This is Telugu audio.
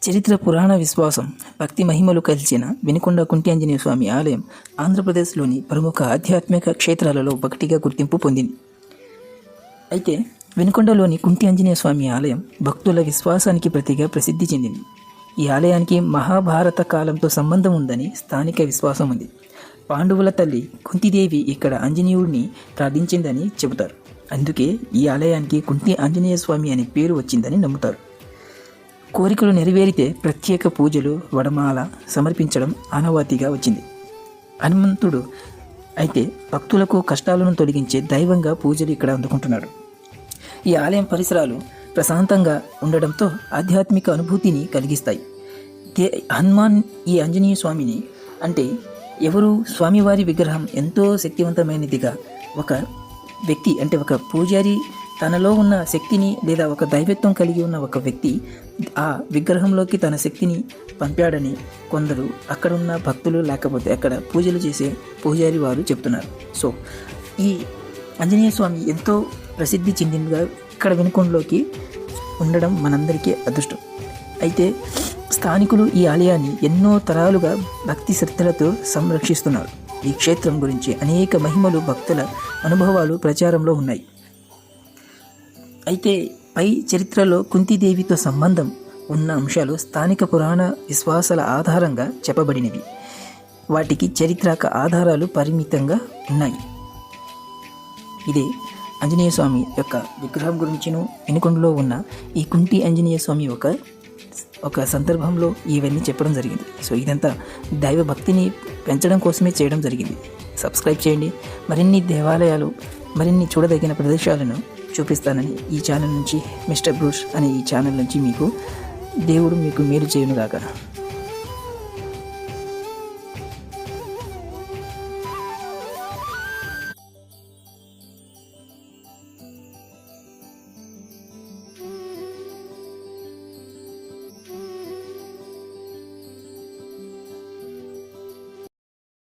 చరిత్ర, పురాణ విశ్వాసం, భక్తి మహిమలు కలిసిన వినుకొండ కుంటి ఆంజనేయ స్వామి ఆలయం ఆంధ్రప్రదేశ్లోని ప్రముఖ ఆధ్యాత్మిక క్షేత్రాలలో ఒకటిగా గుర్తింపు పొందింది. అయితే వినుకొండలోని కుంటి ఆంజనేయ స్వామి ఆలయం భక్తుల విశ్వాసానికి ప్రతిగా ప్రసిద్ధి చెందింది. ఈ ఆలయానికి మహాభారత కాలంతో సంబంధం ఉందని స్థానిక విశ్వాసం ఉంది. పాండవుల తల్లి కుంతిదేవి ఇక్కడ ఆంజనేయుడిని ప్రార్థించిందని చెబుతారు. అందుకే ఈ ఆలయానికి కుంటి ఆంజనేయ స్వామి అనే పేరు వచ్చిందని నమ్ముతారు. కోరికలు నెరవేరితే ప్రత్యేక పూజలు, వడమాల సమర్పించడం ఆనవాతిగా వచ్చింది. హనుమంతుడు అయితే భక్తులకు కష్టాలను తొలగించే దైవంగా పూజలు ఇక్కడ అందుకుంటున్నాడు. ఈ ఆలయం పరిసరాలు ప్రశాంతంగా ఉండడంతో ఆధ్యాత్మిక అనుభూతిని కలిగిస్తాయి. హనుమాన్ ఈ ఆంజనేయ స్వామిని అంటే ఎవరు? స్వామివారి విగ్రహం ఎంతో శక్తివంతమైనదిగా ఒక వ్యక్తి అంటే ఒక పూజారి తనలో ఉన్న శక్తిని లేదా ఒక దైవత్వం కలిగి ఉన్న ఒక వ్యక్తి ఆ విగ్రహంలోకి తన శక్తిని పంపాడని కొందరు అక్కడున్న భక్తులు లేకపోతే అక్కడ పూజలు చేసే పూజారి వారు చెప్తున్నారు. సో ఈ ఆంజనేయ స్వామి ఎంతో ప్రసిద్ధి చెందినగా ఇక్కడ వినుకొండలోకి ఉండడం మనందరికీ అదృష్టం. అయితే స్థానికులు ఈ ఆలయాన్ని ఎన్నో తరాలుగా భక్తి శ్రద్ధలతో సంరక్షిస్తున్నారు. ఈ క్షేత్రం గురించి అనేక మహిమలు, భక్తుల అనుభవాలు ప్రచారంలో ఉన్నాయి. అయితే పై చరిత్రలో కుంతిదేవితో సంబంధం ఉన్న అంశాలు స్థానిక పురాణ విశ్వాసాల ఆధారంగా చెప్పబడినవి. వాటికి చారిత్రక ఆధారాలు పరిమితంగా ఉన్నాయి. ఇదే ఆంజనేయ స్వామి యొక్క విగ్రహం గురించిను వినుకొండలో ఉన్న ఈ కుంటి ఆంజనేయ స్వామి ఒక సందర్భంలో ఇవన్నీ చెప్పడం జరిగింది. సో ఇదంతా దైవ భక్తిని పెంచడం కోసమే చేయడం జరిగింది. సబ్స్క్రైబ్ చేయండి. మరిన్ని దేవాలయాలు, మరిన్ని చూడదగిన ప్రదేశాలను చూపిస్తానని ఈ ఛానల్ నుంచి, మిస్టర్ బ్రూస్ అనే ఈ ఛానల్ నుంచి దేవుడు మీకు మేలు చేయునుగాక.